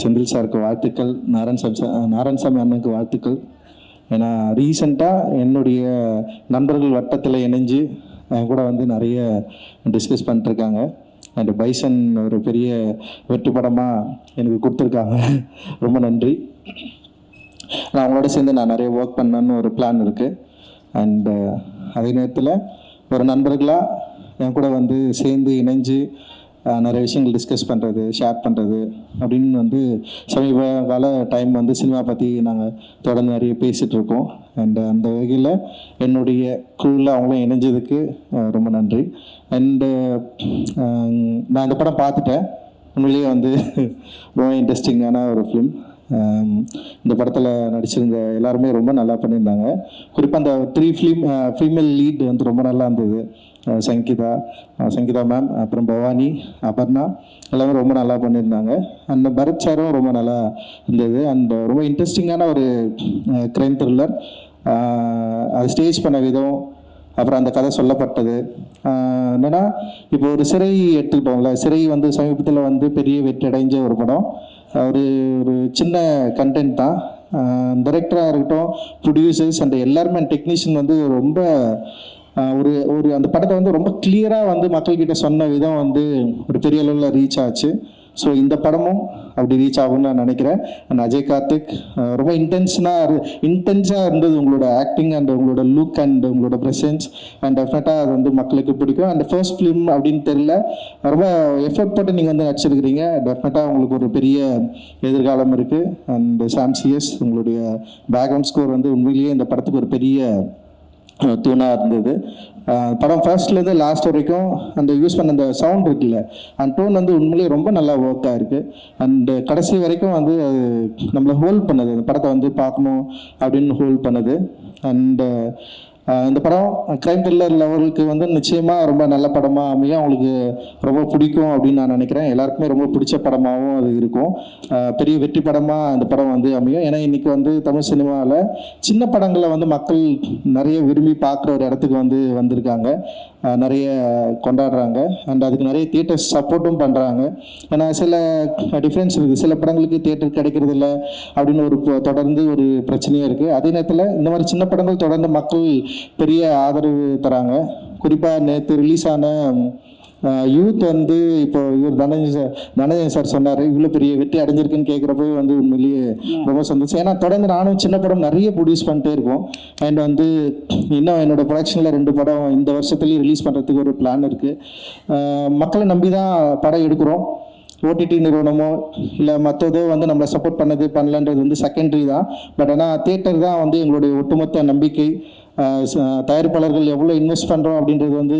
செந்தில் சாருக்கு வாழ்த்துக்கள், நாராயணசாமி அண்ணனுக்கு வாழ்த்துக்கள். ஏன்னா ரீசெண்டாக என்னுடைய நண்பர்கள் வட்டத்தில் இணைஞ்சு என் கூட வந்து நிறைய டிஸ்கஸ் பண்ணிட்டுருக்காங்க. அண்ட் பைசன் ஒரு பெரிய வெற்றி படமாக எனக்கு கொடுத்துருக்காங்க. ரொம்ப நன்றி. நான் அவங்களோட சேர்ந்து நான் நிறைய ஒர்க் பண்ணணுன்னு ஒரு பிளான் இருக்குது. அண்டு அதே நேரத்தில் ஒரு நண்பர்களாக என் கூட வந்து சேர்ந்து இணைஞ்சு நிறைய விஷயங்கள் டிஸ்கஸ் பண்ணுறது, ஷேர் பண்ணுறது அப்படின்னு வந்து சமீப கால டைம் வந்து சினிமா பற்றி நாங்கள் தொடர்ந்து நிறைய பேசிகிட்ருக்கோம். அண்டு அந்த வகையில் என்னுடைய குழுவில் அவங்களும் இணைஞ்சதுக்கு ரொம்ப நன்றி. அண்டு நான் இந்த படம் பார்த்துட்டேன். உண்மையிலேயே வந்து ரொம்ப இன்ட்ரெஸ்டிங்கான ஒரு ஃபிலிம். இந்த படத்தில் நடிச்சிருந்த எல்லாருமே ரொம்ப நல்லா பண்ணியிருந்தாங்க. குறிப்பாக அந்த 3 ஃபீமேல் லீட் வந்து ரொம்ப நல்லா இருந்தது. சங்கீதா மேம், அப்புறம் பவானி, அபர்ணா எல்லாமே ரொம்ப நல்லா பண்ணியிருந்தாங்க. அந்த பரத் சாரும் ரொம்ப நல்லா இருந்தது. அண்ட் ரொம்ப இன்ட்ரெஸ்டிங்கான ஒரு க்ரைம் த்ரில்லர். அது ஸ்டேஜ் பண்ண விதம், அப்புறம் அந்த கதை சொல்லப்பட்டது என்னென்னா, இப்போ ஒரு சிறை எடுத்துக்கிட்டோம்ல, சிறை வந்து சமீபத்தில் வந்து பெரிய வெற்றி அடைஞ்ச ஒரு படம். ஒரு சின்ன கண்டென்ட் தான். டைரக்டராக இருக்கட்டும், ப்ரொடியூசர்ஸ் அண்ட் எல்லாருமே டெக்னீஷியன் வந்து ரொம்ப ஒரு அந்த படத்தை வந்து ரொம்ப கிளியராக வந்து மக்கள்கிட்ட சொன்ன விதம் வந்து ஒரு பெரிய அளவில் ரீச் ஆச்சு. ஸோ இந்த படமும் அப்படி ரீச் ஆகும்னு நான் நினைக்கிறேன். அண்ட் அஜய் கார்த்திக் ரொம்ப இன்டென்ஸாக இருந்தது உங்களோட ஆக்டிங் அண்ட் உங்களோட லுக் அண்ட் உங்களோட ப்ரெசன்ஸ். அண்ட் டெஃபினட்டாக அது வந்து மக்களுக்கு பிடிக்கும். அண்ட் ஃபர்ஸ்ட் ஃபிலிம் அப்படின்னு தெரியல, ரொம்ப எஃபர்ட் போட்டு நீங்கள் வந்து நடிச்சிருக்கிறீங்க. டெஃபினட்டாக உங்களுக்கு ஒரு பெரிய எதிர்காலம் இருக்குது. அண்ட் சாம்சிஎஸ் உங்களுடைய பேக்ரவுண்ட் ஸ்கோர் வந்து உண்மையிலேயே இந்த படத்துக்கு ஒரு பெரிய தூணாக இருந்தது. படம் ஃபர்ஸ்ட்லேருந்து லாஸ்ட் வரைக்கும் அந்த யூஸ் பண்ண அந்த சவுண்ட் இருக்குல்ல, அந்த டோன் வந்து உண்மையிலேயே ரொம்ப நல்லா ஒர்க் ஆகிருக்கு. அண்டு கடைசி வரைக்கும் வந்து அது நம்மளை ஹோல்ட் பண்ணுது, அந்த படத்தை வந்து பார்க்கணும் அப்படின்னு ஹோல்ட் பண்ணுது. அண்டு இந்த படம் க்ரைம் த்ரில்லர் லெவலுக்கு வந்து நிச்சயமாக ரொம்ப நல்ல படமாக அமையும். அவங்களுக்கு ரொம்ப பிடிக்கும் அப்படின்னு நான் நினைக்கிறேன். எல்லாருக்குமே ரொம்ப பிடிச்ச படமாகவும் அது இருக்கும். பெரிய வெற்றி படமாக அந்த படம் வந்து அமையும். ஏன்னா இன்றைக்கி வந்து தமிழ் சினிமாவில் சின்ன படங்களை வந்து மக்கள் நிறைய விரும்பி பார்க்குற ஒரு இடத்துக்கு வந்து வந்திருக்காங்க, நிறைய கொண்டாடுறாங்க. அண்ட் அதுக்கு நிறைய தியேட்டர்ஸ் சப்போர்ட்டும் பண்ணுறாங்க. ஏன்னா சில டிஃப்ரென்ஸ் இருக்குது, சில படங்களுக்கு தியேட்டர் கிடைக்கிறது இல்லை அப்படின்னு தொடர்ந்து ஒரு பிரச்சனையும் இருக்குது. அதே நேரத்தில் இந்த மாதிரி சின்ன படங்கள் தொடர்ந்து மக்கள் பெரிய ஆதரவு தராங்க. குறிப்பாக நேற்று ரிலீஸ் ஆன யூத் வந்து இப்போ இவர் தனஞ்சயன் சார் சொன்னார், இவ்வளோ பெரிய வெற்றி அடைஞ்சிருக்குன்னு கேட்குறப்போ வந்து உண்மையிலேயே ரொம்ப சந்தோஷம். ஏன்னா தொடர்ந்து நானும் சின்ன படம் நிறைய ப்ரொடியூஸ் பண்ணிட்டே இருக்கோம். அண்ட் வந்து இன்னும் என்னோடய ப்ரொடக்ஷனில் 2 படம் இந்த வருஷத்துலேயும் ரிலீஸ் பண்ணுறதுக்கு ஒரு பிளான் இருக்குது. மக்களை நம்பி தான் படம் எடுக்கிறோம். ஓடிடி நிறுவனமோ இல்லை மற்றதோ வந்து நம்மளை சப்போர்ட் பண்ணலன்றது வந்து செகண்டரி தான். பட் ஆனால் தியேட்டர் தான் வந்து எங்களுடைய ஒட்டுமொத்த நம்பிக்கை. தயாரிப்பாளர்கள் எவ்வளோ இன்வெஸ்ட் பண்ணுறோம் அப்படின்றது வந்து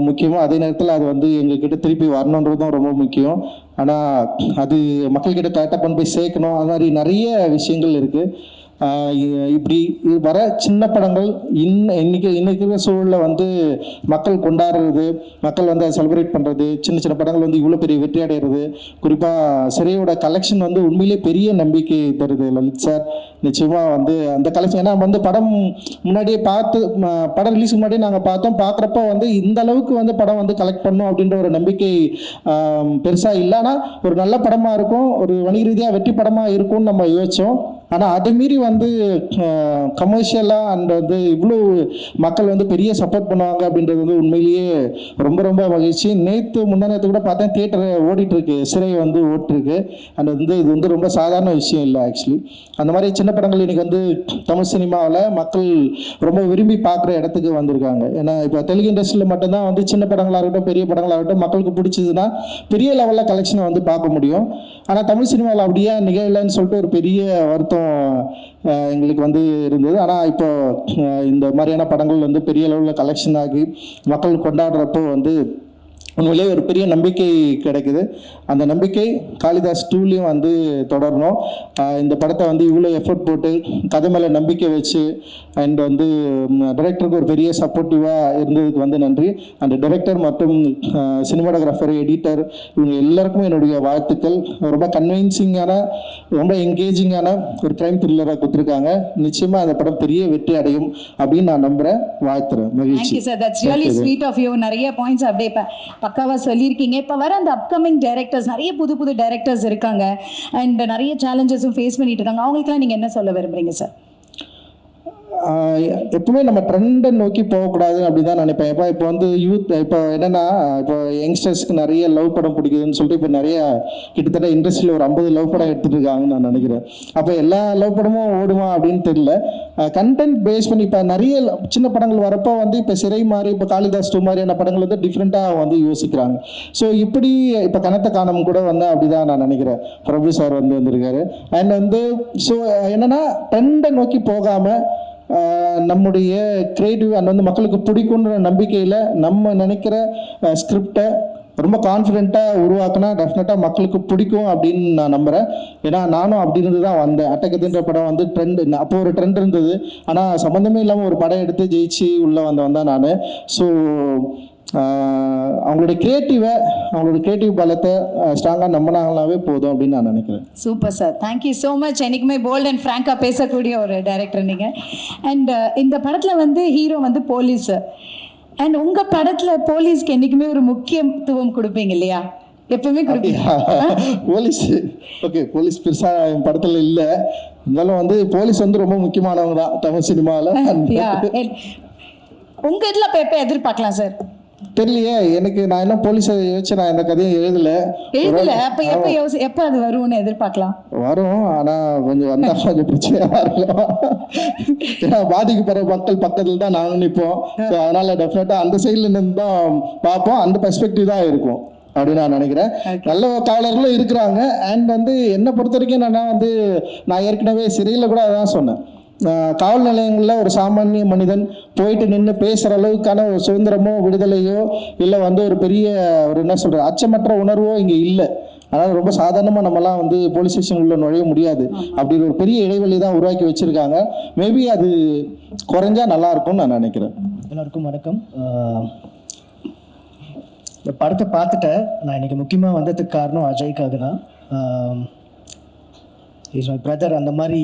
முக்கியமாக. அதே நேரத்தில் அது வந்து எங்ககிட்ட திருப்பி வரணுன்றதும் ரொம்ப முக்கியம். ஆனால் அது மக்கள்கிட்ட கரெக்டாக கொண்டு போய் சேர்க்கணும். அது மாதிரி நிறைய விஷயங்கள் இருக்குது. இப்படி வர சின்ன படங்கள் இன்னைக்கு சூழலில் வந்து மக்கள் கொண்டாடுறது, மக்கள் வந்து அதை செலிப்ரேட் பண்ணுறது, சின்ன சின்ன படங்கள் வந்து இவ்வளோ பெரிய வெற்றி அடைகிறது. குறிப்பாக சிறையோட கலெக்ஷன் வந்து உண்மையிலே பெரிய நம்பிக்கை தருது. லலித் சார் நிச்சயமாக வந்து அந்த கலெக்ஷன், ஏன்னா வந்து படம் முன்னாடியே படம் ரிலீஸுக்கு முன்னாடியே நாங்கள் பார்க்குறப்ப வந்து இந்த அளவுக்கு வந்து படம் வந்து கலெக்ட் பண்ணும் அப்படின்ற ஒரு நம்பிக்கை பெருசாக இல்லை. ஆனால் ஒரு நல்ல படமாக இருக்கும், ஒரு வணிக ரீதியாக வெற்றி படமாக இருக்கும்னு நம்ம யோசித்தோம். ஆனால் அதை மீறி வந்து கமர்ஷியலாக அண்ட் வந்து இவ்வளோ மக்கள் வந்து பெரிய சப்போர்ட் பண்ணுவாங்க அப்படின்றது வந்து உண்மையிலேயே ரொம்ப ரொம்ப மகிழ்ச்சி. முந்தானேத்து கூட பார்த்தேன், தியேட்டர் ஓடிட்டுருக்கு, சிறை வந்து ஓட்டிருக்கு. அண்ட் வந்து இது வந்து ரொம்ப சாதாரண விஷயம் இல்லை ஆக்சுவலி. அந்த மாதிரி சின்ன படங்கள் இன்றைக்கி வந்து தமிழ் சினிமாவில் மக்கள் ரொம்ப விரும்பி பார்க்குற இடத்துக்கு வந்திருக்காங்க. ஏன்னா இப்போ தெலுங்கு இண்டஸ்ட்ரியில் மட்டும்தான் வந்து சின்ன படங்களாக இருக்கட்டும், பெரிய படங்களாகட்டும் மக்களுக்கு பிடிச்சதுன்னா பெரிய லெவலில் கலெக்ஷனை வந்து பார்க்க முடியும். ஆனால் தமிழ் சினிமாவில் அப்படியே நிகழலைன்னு சொல்லிட்டு ஒரு பெரிய வருத்தம் எங்களுக்கு வந்து இருந்தது. ஆனால் இப்போ இந்த மாதிரியான படங்கள் வந்து பெரிய அளவில் கலெக்ஷன் ஆகி மக்கள் கொண்டாடுறப்போ வந்து உண்மையிலேயே ஒரு பெரிய நம்பிக்கை கிடைக்குது. அந்த நம்பிக்கை காளிதாஸ் 2லையும் வந்து தொடரணும். இந்த படத்தை வந்து இவ்வளோ எஃபர்ட் போட்டு கதை மேலே நம்பிக்கை வச்சு அண்ட் வந்து டைரக்டருக்கு ஒரு பெரிய சப்போர்ட்டிவாக இருந்ததுக்கு வந்து நன்றி. அந்த டைரக்டர் மற்றும் சினிமாட்டோகிராஃபர், எடிட்டர் இவங்க எல்லாருக்குமே என்னுடைய வாழ்த்துக்கள். ரொம்ப கன்வின்சிங்கான, ரொம்ப என்கேஜிங்கான ஒரு க்ரைம் த்ரில்லராக கொடுத்துருக்காங்க. நிச்சயமாக அந்த படம் பெரிய வெற்றி அடையும் அப்படின்னு நான் நம்புகிறேன், வாழ்த்துறேன். மகிழ்ச்சி. நிறைய பாயிண்ட்ஸ் அப்படியே பக்காவாக சொல்லியிருக்கீங்க. இப்போ வர அந்த அப்கமிங் டைரக்டர்ஸ், நிறைய புது புது டைரக்டர்ஸ் இருக்காங்க அண்ட் நிறைய சேலஞ்சஸும் ஃபேஸ் பண்ணிட்டு இருக்காங்க. அவங்களுக்குலாம் நீங்கள் என்ன சொல்ல விரும்புறீங்க சார்? எப்பவுமே நம்ம ட்ரெண்டை நோக்கி போகக்கூடாது அப்படின்னு தான் நினைப்பேன். இப்போ வந்து யூத் இப்போ என்னென்னா, இப்போ யங்ஸ்டர்ஸ்க்கு நிறைய லவ் படம் பிடிக்குதுன்னு சொல்லிட்டு இப்போ நிறைய கிட்டத்தட்ட இண்டஸ்ட்ரியில் ஒரு 50 லவ் படம் எடுத்துகிட்டு இருக்காங்கன்னு நான் நினைக்கிறேன். அப்போ எல்லா லவ் படமும் ஓடுமா அப்படின்னு தெரியல. கண்டென்ட் பேஸ் பண்ணி இப்போ நிறைய சின்ன படங்கள் வரப்போ வந்து இப்போ சிறை மாதிரி, இப்போ காளிதாஸ் 2 மாதிரியான படங்கள் வந்து டிஃப்ரெண்ட்டாக வந்து யோசிக்கிறாங்க. ஸோ இப்படி இப்போ கனத்த காணம் கூட வந்து அப்படி தான் நான் நினைக்கிறேன். பிரபு சார் வந்து வந்திருக்காரு. அண்ட் வந்து ஸோ என்னென்னா ட்ரெண்டை நோக்கி போகாமல் நம்முடைய கிரியேட்டிவ் அண்ட் வந்து மக்களுக்கு பிடிக்குன்ற நம்பிக்கையில் நம்ம நினைக்கிற ஸ்கிரிப்டை ரொம்ப கான்ஃபிடென்ட்டாக உருவாக்குனா டெஃபினட்டாக மக்களுக்கு பிடிக்கும் அப்படின்னு நான் நம்புகிறேன். ஏன்னா நானும் அப்படி இருந்து தான் வந்தேன். அட்டகத்தின்ற படம் வந்து ட்ரெண்ட், அப்போ ஒரு ட்ரெண்ட் இருந்தது. ஆனால் சம்மந்தமே இல்லாமல் ஒரு படம் எடுத்து ஜெயிச்சு உள்ளே வந்தவன் தான் நான். ஸோ அவங்களுடைய கிரியேட்டிவ் பலத்தை ஸ்ட்ராங்காக நம்பினாங்களாவே போதும் அப்படின்னு நான் நினைக்கிறேன். Super sir, thank you so much. என்றைக்குமே போல்ட் அண்ட் ஃப்ராங்காக பேசக்கூடிய ஒரு டைரக்டர் நீங்கள். அண்ட் இந்த படத்தில் வந்து ஹீரோ வந்து போலீஸ். அண்ட் உங்கள் படத்தில் போலீஸ்க்கு என்றைக்குமே ஒரு முக்கியத்துவம் கொடுப்பீங்க இல்லையா? எப்பவுமே கொடுப்பீங்க. போலீஸ் ஓகே, போலீஸ் பெருசாக என் படத்தில் இல்லை. இருந்தாலும் வந்து போலீஸ் வந்து ரொம்ப முக்கியமானவங்க தான் தமிழ் சினிமாவில். உங்கள் இதில் இப்போ எப்போ எதிர்பார்க்கலாம் சார்? தெரியலையே எனக்கு. நான் என்ன போலீஸை யோசிச்சு நான் இந்த கதையை எழுதல. அப்ப எப்ப அது வரும்னு எதிர்பார்க்கலாம்? வரும், ஆனா கொஞ்சம் வந்தா கொஞ்சம் பிரச்சனையா இருக்கும். ஏன்னா பாதிக்கப்படுற மக்கள் பக்கத்துல தான் நாங்கள் நிற்போம். அதனால டெஃபினட்டா அந்த சைட்ல இருந்து தான் பார்ப்போம். அந்த பெர்ஸ்பெக்டிவ் தான் இருக்கும் அப்படின்னு நான் நினைக்கிறேன். நல்ல காவலர்களும் இருக்கிறாங்க. அண்ட் வந்து என்னை பொறுத்த வரைக்கும் என்னன்னா வந்து நான் ஏற்கனவே சிறையில் கூட அதான் சொன்னேன். காவல் நிலையங்களில் ஒரு சாமானிய மனிதன் போயிட்டு நின்று பேசுகிற அளவுக்கான ஒரு சுதந்திரமோ விடுதலையோ இல்லை வந்து ஒரு பெரிய ஒரு என்ன சொல்கிற அச்சமற்ற உணர்வோ இங்கே இல்லை. அதனால் ரொம்ப சாதாரணமாக நம்மலாம் வந்து போலீஸ் ஸ்டேஷனுக்குள்ள நுழைய முடியாது. அப்படி ஒரு பெரிய இடைவெளி தான் உருவாக்கி வச்சுருக்காங்க. மேபி அது குறைஞ்சா நல்லாயிருக்கும்னு நான் நினைக்கிறேன். எல்லாருக்கும் வணக்கம். இந்த படத்தை பார்த்துட்டேன். நான் இன்றைக்கி முக்கியமாக வந்ததுக்கு காரணம் அஜய்க்காக தான். Is my brother. அந்த மாதிரி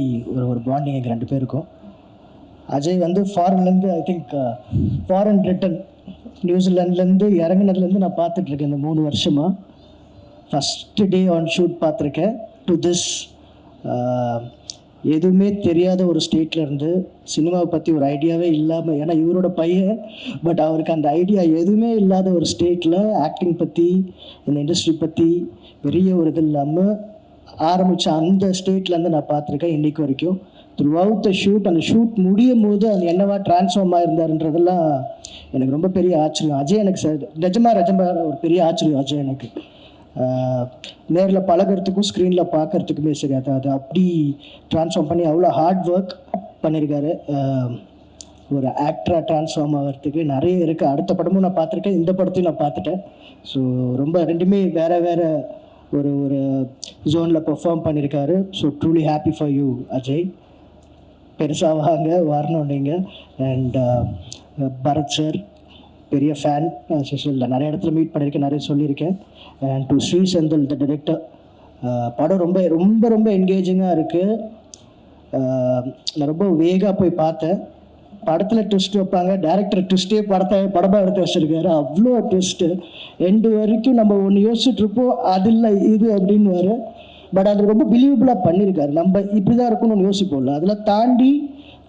ஒரு பாண்டிங் எங்கள் 2 பேருக்கும். அஜய் வந்து ஃபாரின்லேருந்து ஐ திங்க் ஃபாரின் ரிட்டன் நியூசிலாண்ட்லேருந்து இறங்குனதுலேருந்து நான் பார்த்துட்ருக்கேன் இந்த 3 வருஷமாக. ஃபஸ்ட்டு டே ஆன் ஷூட் பார்த்துருக்கேன் டு திஸ். எதுவுமே தெரியாத ஒரு ஸ்டேட்லேருந்து சினிமாவை பற்றி ஒரு ஐடியாவே இல்லாமல், ஏன்னா இவரோட பையன், பட் அவருக்கு அந்த ஐடியா எதுவுமே இல்லாத ஒரு ஸ்டேட்டில் ஆக்டிங் பற்றி இந்த இண்டஸ்ட்ரி பற்றி பெரிய ஒரு இது இல்லாமல் ஆரம்பித்த அந்த ஸ்டேட்லேருந்து நான் பார்த்துருக்கேன் இன்றைக்கு வரைக்கும். த்ரூ அவுட் த ஷூட், அந்த ஷூட் முடியும் போது அது என்னவா டிரான்ஸ்ஃபார்ம் ஆகிருந்தாருன்றதெல்லாம் எனக்கு ரொம்ப பெரிய ஆச்சரியம். அஜய் எனக்கு சார் நிஜமாக ஒரு பெரிய ஆச்சரியம் அஜய் எனக்கு. நேரில் பழகிறதுக்கும் ஸ்க்ரீனில் பார்க்குறதுக்குமே சரி, அது அப்படி ட்ரான்ஸ்ஃபார்ம் பண்ணி அவ்வளோ ஹார்ட் ஒர்க் பண்ணியிருக்காரு. ஒரு ஆக்டராக ட்ரான்ஸ்ஃபார்ம் ஆகிறதுக்கு நிறைய இருக்குது. அடுத்த படமும் நான் பார்த்துருக்கேன், இந்த படத்தையும் நான் பார்த்துட்டேன். ஸோ ரொம்ப ரெண்டுமே வேறு ஒரு ஜோனில் பெர்ஃபார்ம் பண்ணியிருக்காரு. So truly happy for you Ajay. பெருசாக வரணும் நீங்கள். அண்ட் பரத் சார் பெரிய ஃபேன். இல்லை நிறைய இடத்துல மீட் பண்ணியிருக்கேன், நிறைய சொல்லியிருக்கேன். And to Sri Senthil the director. படம் ரொம்ப ரொம்ப ரொம்ப என்கேஜிங்காக இருக்குது. நான் ரொம்ப வேகாக போய் பார்த்தேன். படத்தில் ட்விஸ்ட் வைப்பாங்க, டேரக்டர் ட்விஸ்ட்டே படமாக எடுத்து வச்சுருக்காரு. அவ்வளோ ட்விஸ்ட்டு எண்டு வரைக்கும் நம்ம ஒன்று யோசிச்சுட்ருப்போம், அது இல்லை இது அப்படின்னு வர. பட் அது ரொம்ப பிலீவபிளாக பண்ணியிருக்காரு. நம்ம இப்படி தான் இருக்கணும்னு யோசிப்போம்ல, அதில் தாண்டி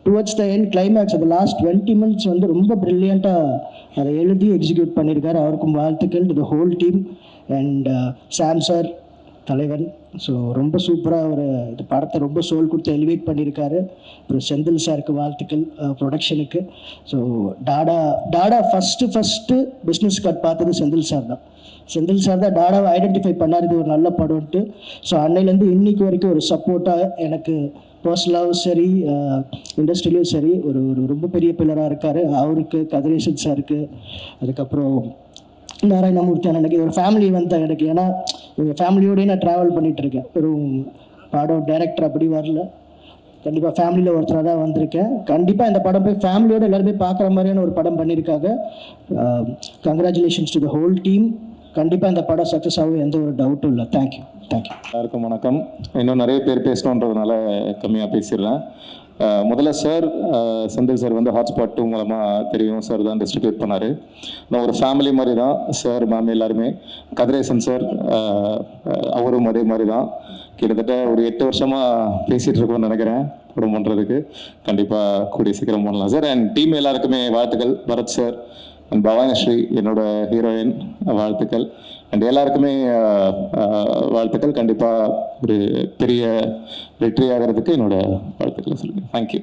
டுவர்ட்ஸ் த எண்ட் கிளைமேக்ஸ் அந்த லாஸ்ட் 20 minutes வந்து ரொம்ப ப்ரில்லியண்ட்டாக அதை எழுதி எக்ஸிக்யூட் பண்ணியிருக்காரு. அவருக்கும் வாழ்த்துக்கள் to the whole team. And Sam sir தலைவன். ஸோ ரொம்ப சூப்பராக ஒரு இது படத்தை ரொம்ப சோல் கொடுத்து எலிவேட் பண்ணியிருக்காரு. அப்புறம் செந்தில் சாருக்கு வாழ்த்துக்கள் ப்ரொடக்ஷனுக்கு. So Tata first business card பார்த்தது செந்தில் சார் தான். செந்தில் சார் தான் டாடாவை ஐடென்டிஃபை பண்ணார், இது ஒரு நல்ல படம்ன்ட்டு. ஸோ அன்னையிலேருந்து இன்னைக்கு வரைக்கும் ஒரு சப்போர்ட்டாக எனக்கு பர்சனலாகவும் சரி இண்டஸ்ட்ரியிலையும் சரி ஒரு ரொம்ப பெரிய பில்லராக இருக்கார். அவருக்கு, கதிரேசன் சாருக்கு, அதுக்கப்புறம் நாராயணமூர்த்தி அண்ணனுக்கு, ஒரு ஃபேமிலி வந்து எனக்கு. ஏன்னா எங்கள் ஃபேமிலியோடய நான் ட்ராவல் பண்ணிகிட்ருக்கேன். ஒரு படம் டைரக்டர் அப்படி வரல, கண்டிப்பாக ஃபேமிலியில் ஒருத்தராக தான் வந்திருக்கேன். கண்டிப்பாக இந்த படம் போய் ஃபேமிலியோடு எல்லாருமே பார்க்குற மாதிரியான ஒரு படம் பண்ணியிருக்காங்க. Congratulations to the whole team. கண்டிப்பாக இந்த படம் சக்ஸஸ் ஆகும், எந்த ஒரு டவுட்டும் இல்லை. தேங்க்யூ. எல்லாருக்கும் வணக்கம். இன்னும் நிறைய பேர் பேசணுன்றதுனால கம்மியாக பேசிடுறேன். முதல்ல சார், செந்தில் சார் வந்து ஹாட்ஸ்பாட் 2 மூலமாக தெரியும். சார் தான் டிஸ்ட்ரிபியூட் பண்ணார். நான் ஒரு ஃபேமிலி மாதிரி தான் சார், மேம் எல்லாருமே. கதிரேசன் சார் அவரும் அதே மாதிரி தான். கிட்டத்தட்ட ஒரு 8 வருஷமாக பேசிகிட்டு இருக்கோம்னு நினைக்கிறேன். படம் பண்ணுறதுக்கு கண்டிப்பாக கூடிய சீக்கிரம் பண்ணலாம் சார். அண்ட் டீம் எல்லாருக்குமே வாழ்த்துக்கள். பரத் சார் அண்ட் பவானிஸ்ரீ என்னோட ஹீரோயின் வாழ்த்துக்கள். அண்ட் எல்லாருக்குமே வாழ்த்துக்கள். கண்டிப்பாக ஒரு பெரிய வெற்றி ஆகிறதுக்கு என்னோட வாழ்த்துக்களை சொல்லுங்கள். தேங்க்யூ.